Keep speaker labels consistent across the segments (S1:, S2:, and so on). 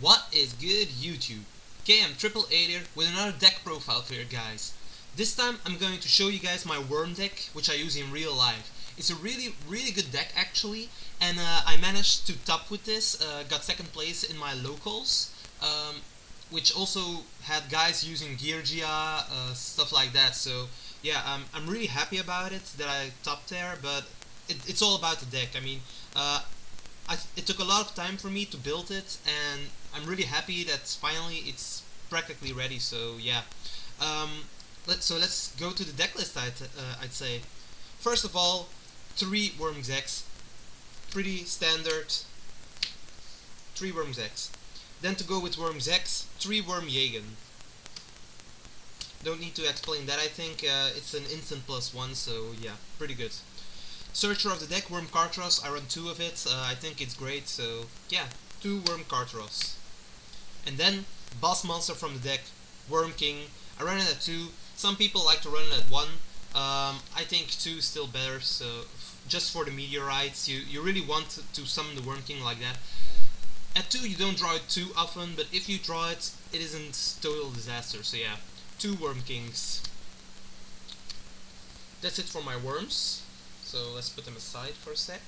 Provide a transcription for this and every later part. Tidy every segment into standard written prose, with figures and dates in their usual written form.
S1: What is good, YouTube? KM888 here with another deck profile for you guys. This time I'm going to show you guys my worm deck, which I use in real life. It's a really good deck actually, and I managed to top with this, got second place in my locals, which also had guys using Geargia, stuff like that. So yeah, I'm really happy about it that I topped there, but it's all about the deck. I mean, it took a lot of time for me to build it, and I'm really happy that finally it's practically ready. So yeah, let's go to the deck list. I'd say first of all, 3 worm execs, pretty standard. 3 worm execs. Then to go with worm execs, 3 worm Yagan. Don't need to explain that. I think it's an instant +1, so yeah, pretty good. Searcher of the deck, Worm Kartros, I run 2 of it, I think it's great, so yeah, 2 Worm Kartros. And then, boss monster from the deck, Worm King, I run it at 2, some people like to run it at 1, I think 2 is still better, so just for the meteorites, you really want to summon the Worm King like that. At 2 you don't draw it too often, but if you draw it, it isn't total disaster, so yeah, 2 Worm Kings. That's it for my worms. So let's put them aside for a sec.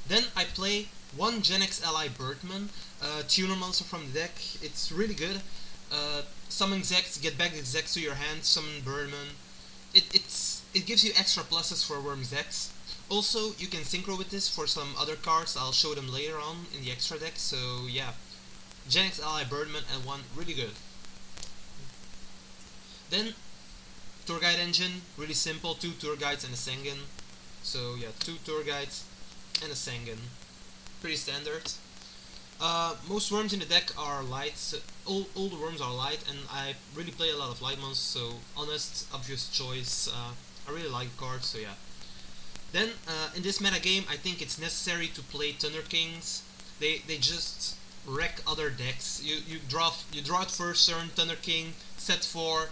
S1: Then I play 1 Gen X Ally Birdman, tuner monster from the deck. It's really good. Summon execs, get back execs to your hand, summon Birdman. It gives you extra pluses for worm execs. Also, you can synchro with this for some other cards. I'll show them later on in the extra deck. So yeah, Gen X Ally Birdman at 1, really good. Then tour guide engine, really simple, 2 tour guides and a Sengen. So yeah, 2 tour guides and a Sengen. Pretty standard. Most worms in the deck are light, so all the worms are light, and I really play a lot of light monsters, so honest, obvious choice. I really like the card, so yeah. Then in this meta game, I think it's necessary to play Thunder Kings. They just wreck other decks. You draw it first turn, Thunder King, set 4.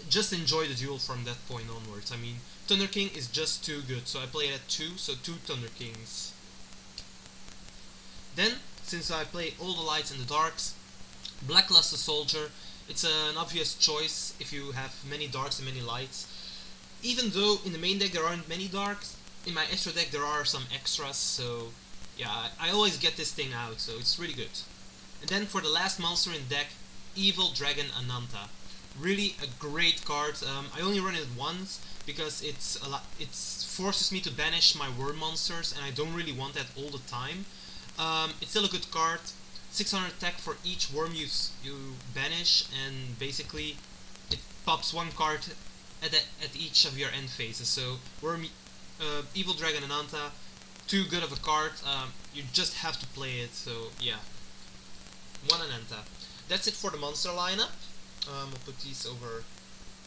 S1: Just enjoy the duel from that point onwards. I mean, Thunder King is just too good, so I play it at 2, so 2 Thunder Kings. Then, since I play all the lights and the darks, Blackluster Soldier, it's an obvious choice if you have many darks and many lights. Even though in the main deck there aren't many darks, in my extra deck there are some extras, so yeah, I always get this thing out, so it's really good. And then for the last monster in the deck, Evil Dragon Ananta. Really a great card. I only run it once because it forces me to banish my worm monsters, and I don't really want that all the time. It's still a good card. 600 attack for each worm you banish, and basically it pops 1 card at each of your end phases. So Evil Dragon Ananta, too good of a card. You just have to play it. So yeah, 1 Ananta. That's it for the monster lineup. I'll put these over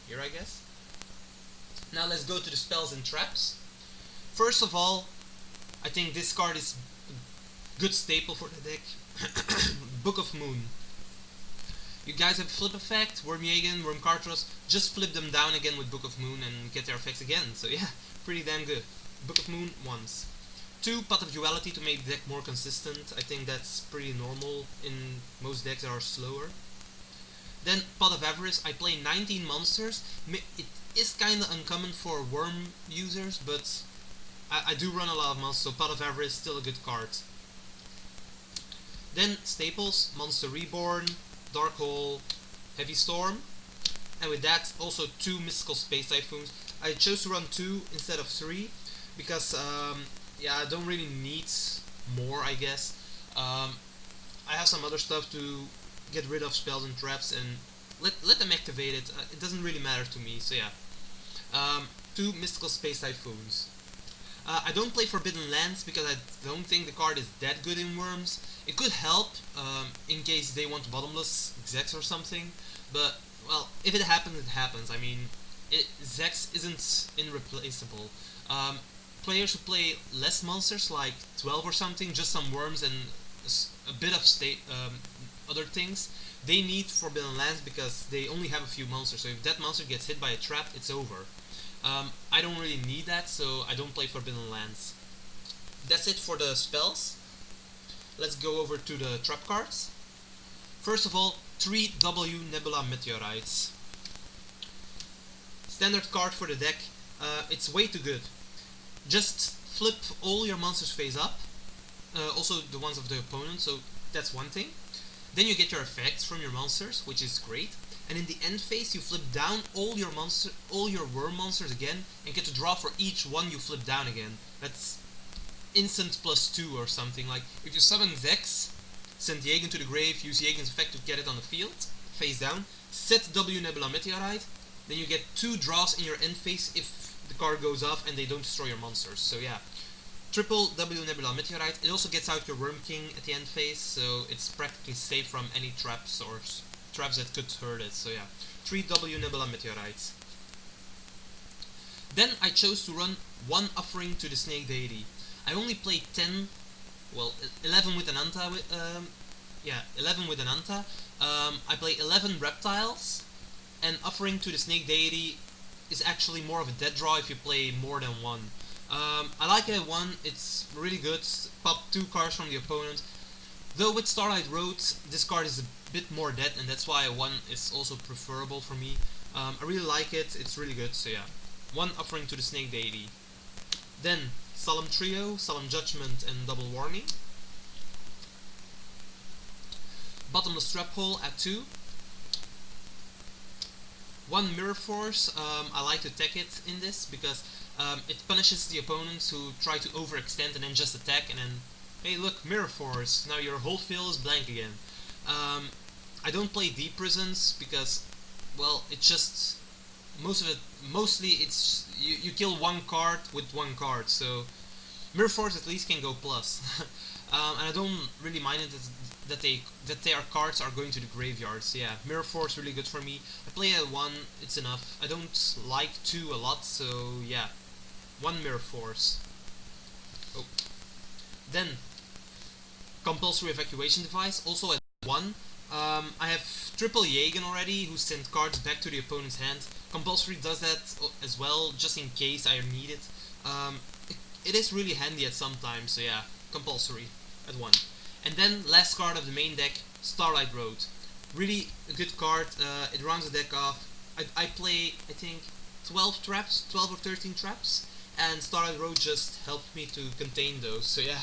S1: here, I guess. Now let's go to the spells and traps. First of all, I think this card is a good staple for the deck. Book of Moon. You guys have flip effect, Worm Yagan, Worm Kartros, just flip them down again with Book of Moon and get their effects again. So yeah, pretty damn good. Book of Moon once. 2 Pot of Duality to make the deck more consistent. I think that's pretty normal in most decks that are slower. Then Pot of Avarice, I play 19 monsters. It is kinda uncommon for worm users, but I do run a lot of monsters, so Pot of Avarice is still a good card. Then staples, Monster Reborn, Dark Hole, Heavy Storm, and with that also 2 Mystical Space Typhoons. I chose to run 2 instead of 3, because yeah, I don't really need more, I guess. I have some other stuff to get rid of spells and traps, and let them activate it. It doesn't really matter to me, so yeah. 2 Mystical Space Typhoons. I don't play Forbidden Lands because I don't think the card is that good in worms. It could help in case they want bottomless Zex or something, but well, if it happens, it happens. I mean, Zex isn't irreplaceable. Players who play less monsters, like 12 or something, just some worms and a bit of other things, they need Forbidden Lands because they only have a few monsters, so if that monster gets hit by a trap, it's over. I don't really need that, so I don't play Forbidden Lands. That's it for the spells. let's go over to the trap cards. First of all, 3 W Nebula Meteorites. Standard card for the deck. It's way too good. Just flip all your monsters face up, also the ones of the opponent, so that's one thing. Then you get your effects from your monsters, which is great. And in the end phase, you flip down all your worm monsters again, and get to draw for each one you flip down again. That's instant +2 or something. Like if you summon Zex, send Yagan to the grave, use Yagan's effect to get it on the field, face down, set W Nebula Meteorite, then you get 2 draws in your end phase if the card goes off and they don't destroy your monsters. So yeah, triple W Nebula Meteorite. It also gets out your Worm King at the end phase, so it's practically safe from any traps or traps that could hurt it. So yeah, 3 W Nebula Meteorites. Then I chose to run 1 Offering to the Snake Deity. I only played 10, well, 11 with an Anta. 11 with an Anta. I play 11 Reptiles, and Offering to the Snake Deity is actually more of a dead draw if you play more than 1. I like it at 1, it's really good. Pop 2 cards from the opponent. Though with Starlight Road, this card is a bit more dead, and that's why 1 is also preferable for me. I really like it, it's really good, so yeah. 1 Offering to the Snake Deity. Then, Solemn Trio, Solemn Judgment, and Double Warning. Bottomless Trap Hole at 2. 1 Mirror Force. I like to tech it in this because it punishes the opponents who try to overextend and then just attack, and then, hey look, Mirror Force, now your whole field is blank again. I don't play Deep Prisons because, well, it's just, mostly it's, you kill 1 card with 1 card, so Mirror Force at least can go plus. And I don't really mind it that their cards are going to the graveyard, so yeah, Mirror Force really good for me. I play at 1, it's enough. I don't like 2 a lot, so yeah, 1 Mirror Force. Oh. Then, Compulsory Evacuation Device, also at 1. I have triple Yagan already, who send cards back to the opponent's hand. Compulsory does that as well, just in case I need it. It is really handy at some times, so yeah, Compulsory at 1. And then, last card of the main deck, Starlight Road. Really a good card, it rounds the deck off. I play, I think, 12 traps, 12 or 13 traps, and Starlight Road just helped me to contain those, so yeah.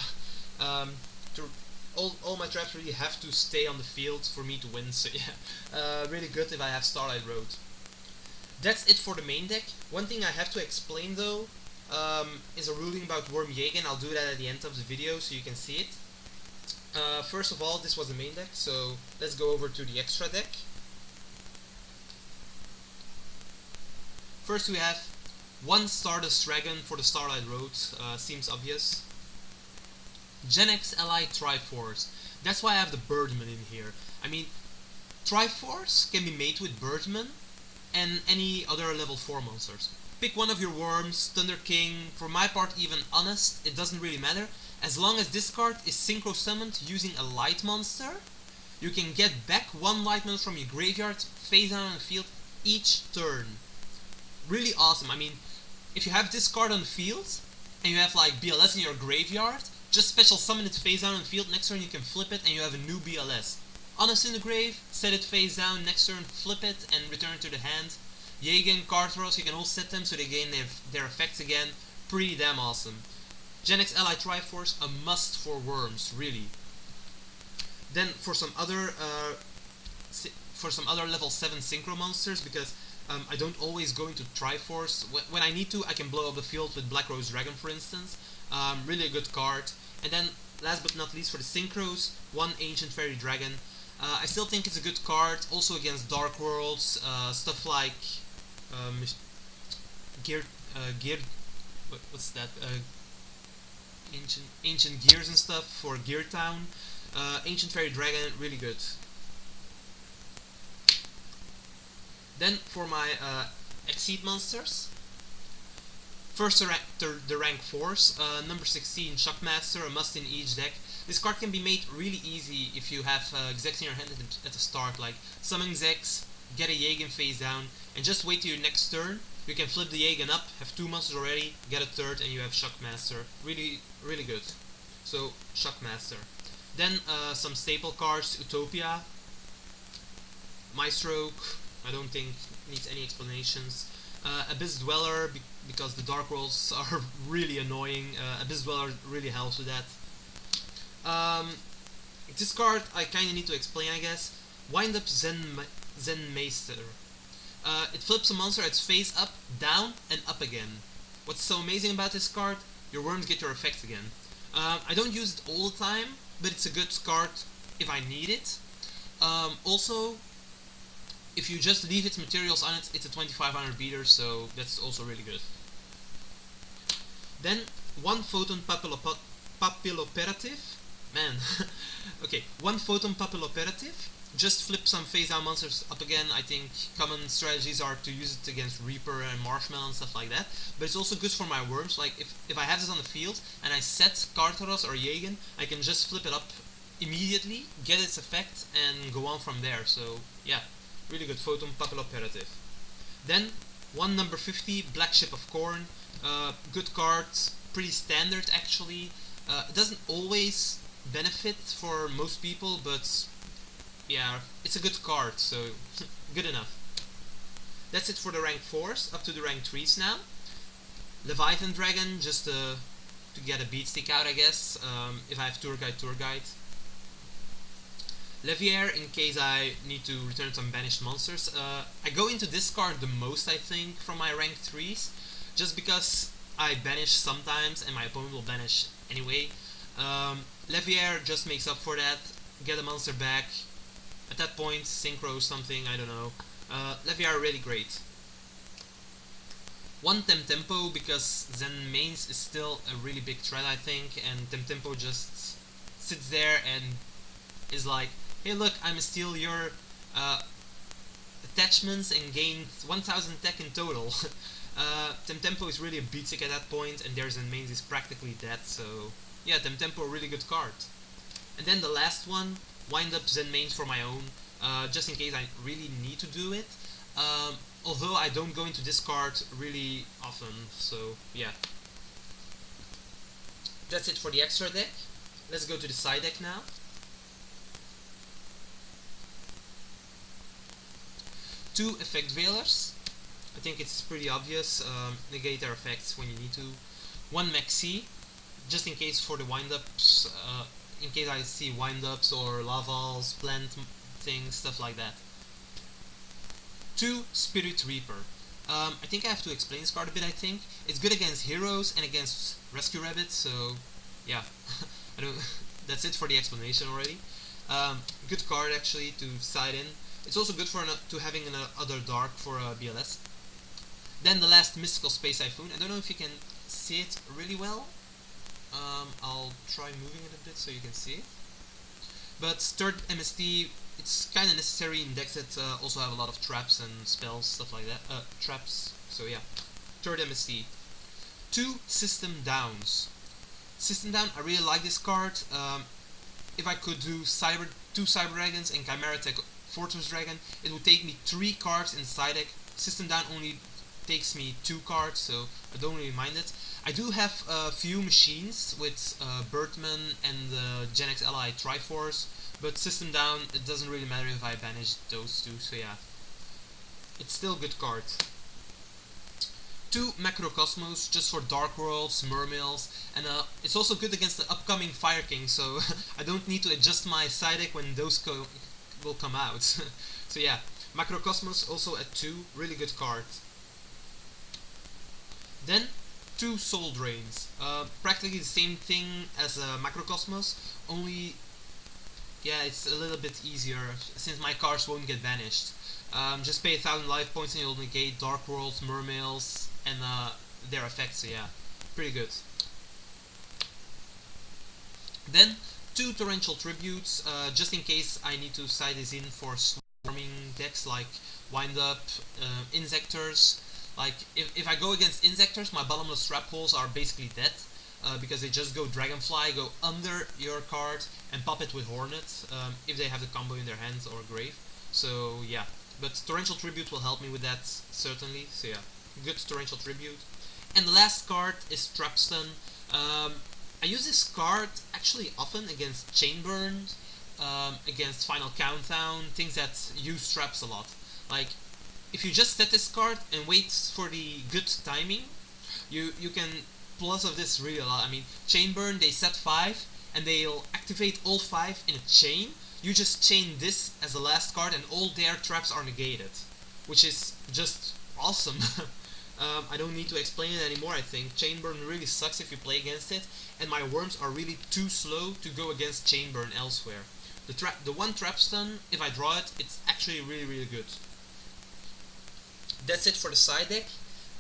S1: All my traps really have to stay on the field for me to win, so yeah. Really good if I have Starlight Road. That's it for the main deck. One thing I have to explain though, is a ruling about Worm Yagan. I'll do that at the end of the video so you can see it. First of all, this was the main deck, so let's go over to the extra deck. First we have 1 Stardust Dragon for the Starlight Road, seems obvious. Gen X Ally Triforce. That's why I have the Birdman in here. I mean, Triforce can be made with Birdman and any other level 4 monsters. Pick one of your worms, Thunder King, for my part even Honest, it doesn't really matter. As long as this card is synchro summoned using a light monster, you can get back 1 light monster from your graveyard, face down on the field each turn. Really awesome. I mean, if you have this card on the field, and you have like BLS in your graveyard, just special summon it face down on the field, next turn you can flip it and you have a new BLS. Honest in the grave, set it face down, next turn flip it and return it to the hand. Yagan, Karthros, you can all set them so they gain their effects again. Pretty damn awesome. Gen X Ally Triforce, a must for worms, really. Then for some other level 7 synchro monsters, because I don't always go into Triforce. When I need to, I can blow up the field with Black Rose Dragon, for instance. Really a good card. And then, last but not least, for the synchros, 1 Ancient Fairy Dragon. I still think it's a good card, also against Dark Worlds, stuff like what's that? Ancient Gears and stuff for Gear Town. Ancient Fairy Dragon, really good. Then for my Exceed monsters. First the rank 4s, number 16 Shockmaster, a must in each deck. This card can be made really easy if you have Zex in your hand at the start, like summon Zex, get a Yagan face down, and just wait till your next turn. You can flip the Yagan up, have 2 monsters already, get a third, and you have Shockmaster. Really, really good. So, Shockmaster. Then some staple cards: Utopia, Maestroke, I don't think needs any explanations. Abyss Dweller, because the Dark Worlds are really annoying. Abyss Dweller really helps with that. This card I kinda need to explain, I guess. Wind Up Zen Meister. It flips a monster its face up, down, and up again. What's so amazing about this card? Your worms get your effects again. I don't use it all the time, but it's a good card if I need it. Also, if you just leave its materials on it, it's a 2500 beater, so that's also really good. Then, one Photon Papilloperative. Man. Okay, one Photon Papilloperative. Just flip some phase down monsters up again. I think common strategies are to use it against Reaper and Marshmallow and stuff like that. But it's also good for my worms. Like, if I have this on the field and I set Kartaros or Yagan, I can just flip it up immediately, get its effect, and go on from there. So, yeah, really good Photon Papilloperative. Then, one number 50, Black Ship of Corn. Good card, pretty standard actually. It doesn't always benefit for most people, but yeah, it's a good card, so good enough. That's it for the rank 4s, up to the rank 3s now. Leviathan Dragon, just to get a beat stick out, I guess, if I have Tour Guide. Levier, in case I need to return some banished monsters. I go into this card the most, I think, from my rank 3s, just because I banish sometimes and my opponent will banish anyway. Levier just makes up for that, get a monster back. At that point, synchro something, I don't know. Leviar really great. One Temtempo, because Zen Mains is still a really big threat, I think, and Temtempo just sits there and is like, hey look, I'm steal your attachments and gain 1000 tech in total. Temtempo is really a beat stick at that point, and their Zen Mains is practically dead, so yeah, Temtempo, a really good card. And then the last one, Wind Up Zen Mains for my own, just in case I really need to do it. Although I don't go into this card really often, so yeah. That's it for the extra deck. Let's go to the side deck now. Two Effect Veilers. I think it's pretty obvious. Negate their effects when you need to. One Maxi, just in case for the wind-ups. In case I see wind-ups or lavals, plant things, stuff like that. Two Spirit Reaper. I think I have to explain this card a bit, I think. It's good against heroes and against Rescue Rabbits, so yeah. That's it for the explanation already. Good card actually to side in. It's also good for to having another dark for BLS. Then the last Mystical Space Typhoon. I don't know if you can see it really well. I'll try moving it a bit so you can see it. But third MST, it's kind of necessary in decks that also have a lot of traps and spells, stuff like that. Traps, so yeah. Third MST. Two System Downs. System Down, I really like this card. If I could do two Cyber Dragons and Chimera Tech Fortress Dragon, it would take me 3 cards in side deck. System Down only takes me 2 cards, so I don't really mind it. I do have a few machines with Birdman and the Gen X Ally Triforce, but System Down, it doesn't really matter if I banish those two, so yeah. It's still a good card. 2 Macrocosmos, just for Dark Worlds, Mermails, and it's also good against the upcoming Fire King, so I don't need to adjust my side deck when those will come out. So yeah, Macrocosmos also at 2, really good card. Then 2 Soul Drains, practically the same thing as Macrocosmos, only yeah, it's a little bit easier since my cards won't get banished. Just pay 1000 life points and you'll negate Dark Worlds, Mermails, and their effects, so yeah, pretty good. Then 2 Torrential Tributes, just in case I need to side this in for swarming decks like Wind Up, Insectors. Like, if I go against Insectors, my Bottomless Trap Holes are basically dead, because they just go Dragonfly, go under your card, and pop it with Hornet, if they have the combo in their hands or Grave. So yeah, but Torrential Tribute will help me with that, certainly, so yeah, good Torrential Tribute. And the last card is Trapstun. I use this card actually often against Chainburn, against Final Countdown, things that use traps a lot. Like, if you just set this card and wait for the good timing, you can plus of this really a lot. I mean, Chainburn, they set 5, and they'll activate all 5 in a chain. You just chain this as the last card, and all their traps are negated, which is just awesome. I don't need to explain it anymore, I think. Chainburn really sucks if you play against it, and my worms are really too slow to go against Chainburn elsewhere. The one trap stun, if I draw it, it's actually really good. That's it for the side deck.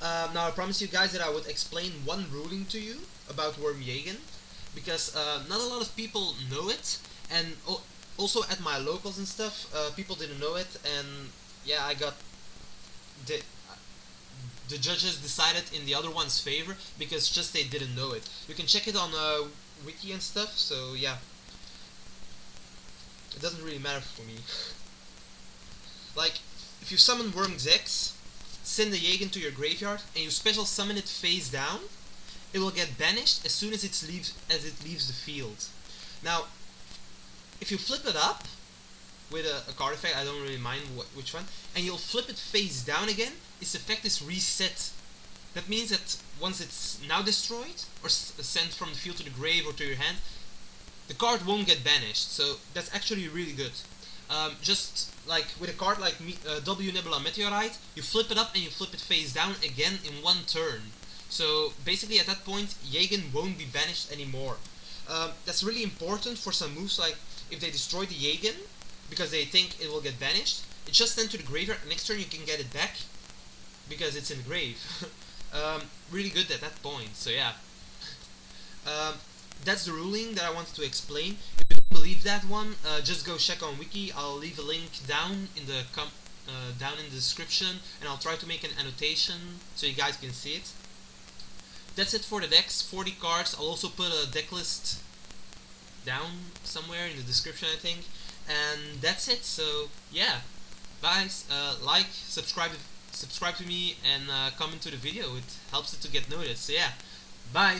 S1: Now I promised you guys that I would explain one ruling to you about Worm Yagan, because not a lot of people know it, and also at my locals and stuff, people didn't know it, and yeah, I got the judges decided in the other one's favor because just they didn't know it. You can check it on wiki and stuff, so yeah, it doesn't really matter for me. Like, if you summon Worm's X, send the Yagan to your graveyard, and you special summon it face down, it will get banished as soon as it leaves the field. Now, if you flip it up with a card effect, I don't really mind which one, and you'll flip it face down again, its effect is reset. That means that once it's now destroyed, or sent from the field to the grave or to your hand, the card won't get banished, so that's actually really good. Just like with a card like W Nebula Meteorite, you flip it up and you flip it face down again in one turn. So basically at that point, Yagan won't be banished anymore. That's really important for some moves, like if they destroy the Yagan because they think it will get banished, it's just sent to the graveyard, and next turn you can get it back because it's in the grave. Really good at that point, so yeah. That's the ruling that I wanted to explain. If you don't believe that one, just go check on wiki. I'll leave a link down in the description, and I'll try to make an annotation so you guys can see it. That's it for the decks, 40 cards. I'll also put a deck list down somewhere in the description, I think. And that's it, so yeah. Guys, like, subscribe to me, and comment to the video. It helps it to get noticed, so yeah. Bye!